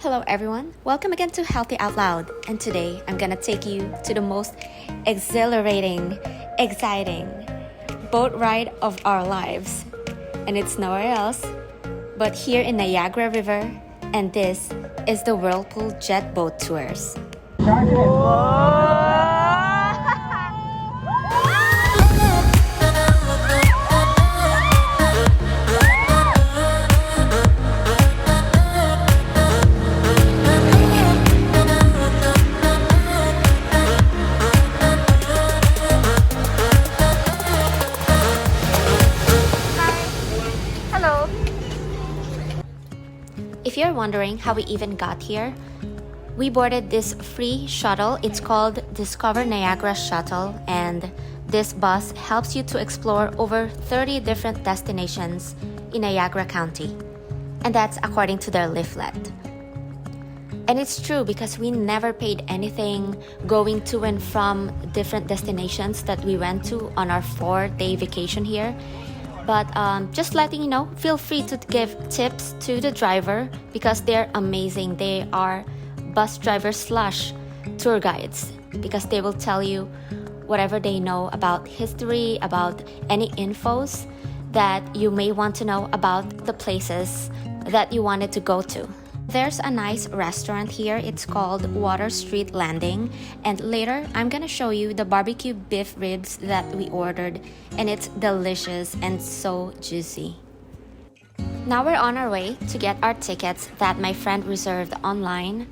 Hello everyone, welcome again to Healthy Out Loud, and today I'm gonna take you to the most exhilarating, exciting boat ride of our lives. And it's nowhere else but here in Niagara River, and this is the Whirlpool Jet Boat Tours. If you're wondering how we even got here, we boarded this free shuttle. It's called Discover Niagara Shuttle, and this bus helps you to explore over 30 different destinations in Niagara County. And that's according to their leaflet. And it's true because we never paid anything going to and from different destinations that we went to on our 4-day vacation here. But just letting you know, feel free to give tips to the driver because they're amazing. They are bus drivers slash tour guides because they will tell you whatever they know about history, about any infos that you may want to know about the places that you wanted to go to. There's a nice restaurant here. It's called Water Street Landing, and later I'm gonna show you the barbecue beef ribs that we ordered, and it's delicious and so juicy. Now we're on our way to get our tickets that my friend reserved online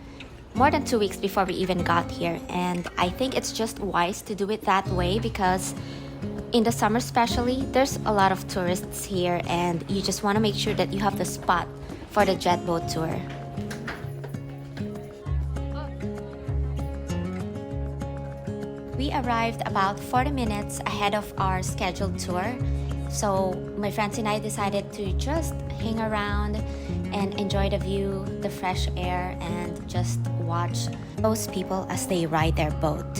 more than 2 weeks before we even got here, and I think it's just wise to do it that way because in the summer especially, there's a lot of tourists here and you just want to make sure that you have the spot for the jet boat tour. We arrived about 40 minutes ahead of our scheduled tour, so my friends and I decided to just hang around and enjoy the view, the fresh air, and just watch those people as they ride their boat.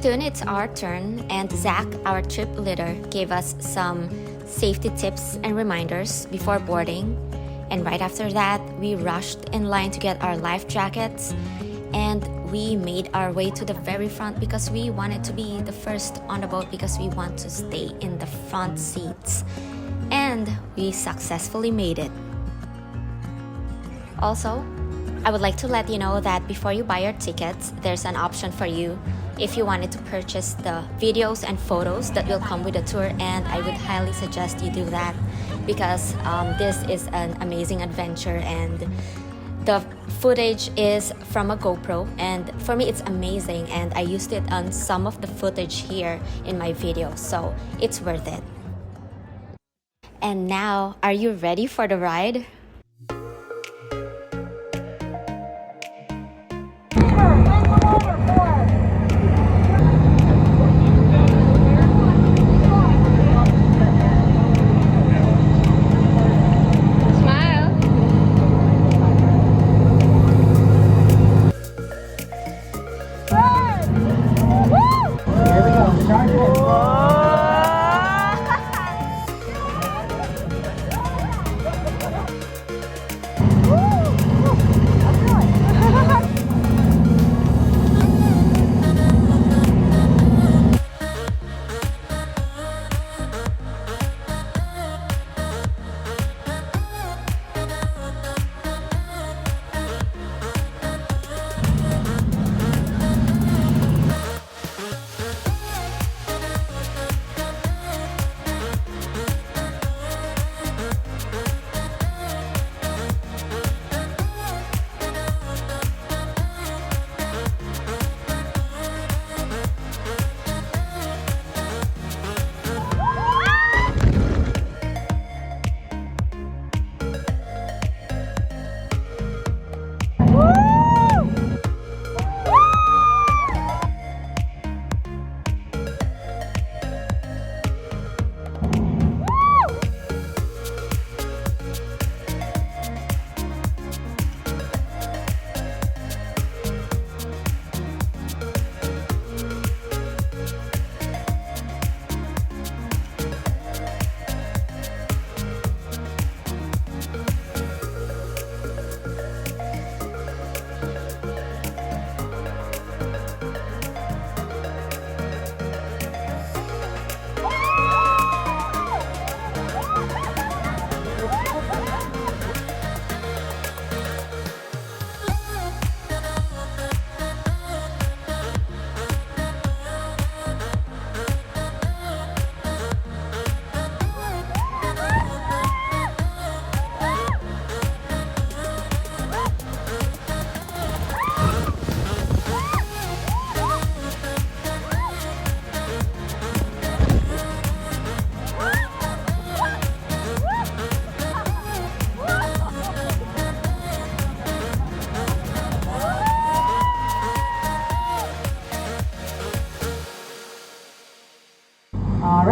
Soon it's our turn, and Zach, our trip leader, gave us some safety tips and reminders before boarding, and right after that we rushed in line to get our life jackets, and we made our way to the very front because we wanted to be the first on the boat because we want to stay in the front seats, and we successfully made it. Also, I would like to let you know that before you buy your tickets, there's an option for you if you wanted to purchase the videos and photos that will come with the tour, and I would highly suggest you do that because this is an amazing adventure, and the footage is from a GoPro, and for me it's amazing, and I used it on some of the footage here in my video, so it's worth it. And now, are you ready for the ride?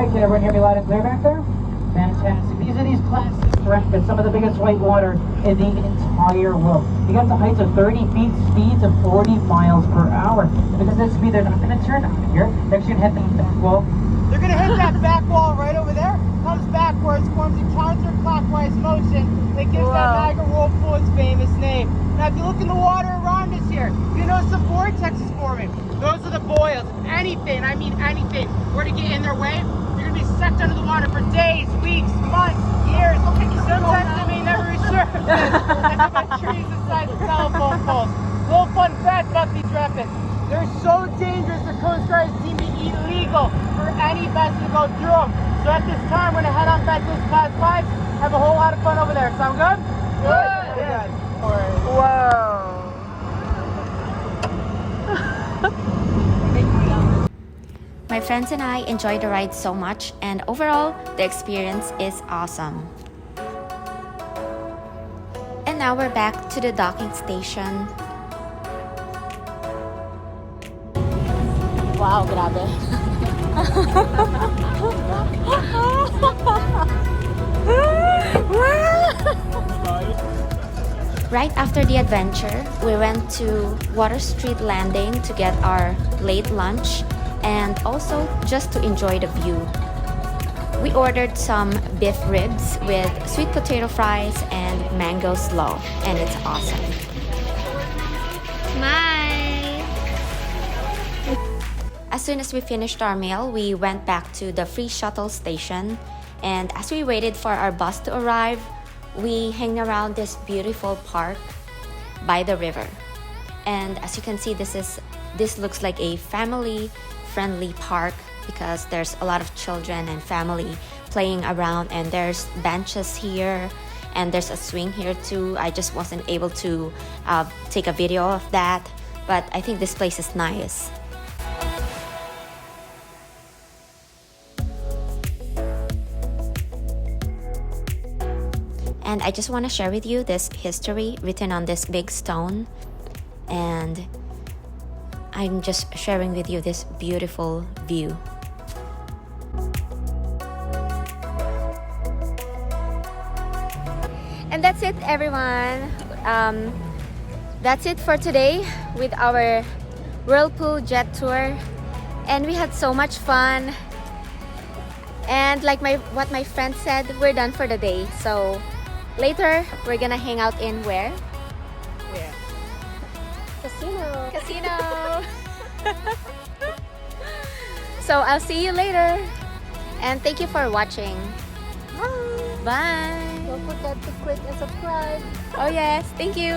right, can everyone hear me loud and clear back there? Fantastic. These are these Class 6 rapids, some of the biggest whitewater in the entire world. You got the heights of 30 feet, speeds of 40 miles per hour. Because of that speed, they're not going to turn out of here. They're actually going to hit that back wall. They're going to hit that back wall right over there, comes backwards, forms a counterclockwise motion that gives that Niagara Whirlpool its famous name. Now, if you look in the water around us here, you know some vortexes forming. Those are the boils. Anything, I mean anything, were to get in their way, you're going to be sucked under the water for days, weeks, months, years. Sometimes they may never resurface. Like about trees inside the telephone poles. Little fun fact about these rapids. They're so dangerous, the Coast Guard has deemed it illegal for any vessel to go through them. So at this time, we're going to head on back to this Class 5, have a whole lot of fun over there. Sound good? Good. Yeah. Whoa. My friends and I enjoyed the ride so much, and overall, the experience is awesome. And now we're back to the docking station. Wow, grabe. Right after the adventure, we went to Water Street Landing to get our late lunch and also just to enjoy the view. We ordered some beef ribs with sweet potato fries and mango slaw, and it's awesome. Smile! As soon as we finished our meal, we went back to the free shuttle station, and as we waited for our bus to arrive, we hang around this beautiful park by the river. And as you can see, this looks like a family-friendly park because there's a lot of children and family playing around, and there's benches here and there's a swing here too. I just wasn't able to take a video of that, but I think this place is nice. And I just want to share with you this history written on this big stone, and I'm just sharing with you this beautiful view. And that's it, everyone. That's it for today with our Whirlpool Jet Tour, and we had so much fun. And like what my friend said, we're done for the day. So later we're gonna hang out in where? Where? Casino. Casino. So I'll see you later, and thank you for watching. Bye. Bye. Don't forget to click and subscribe. Oh yes, thank you.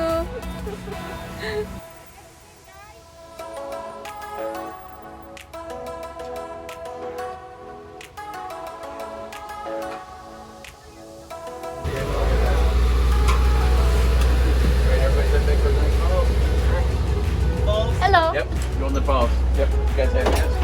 Hello. Yep, you're on the path. Yep, you guys have this.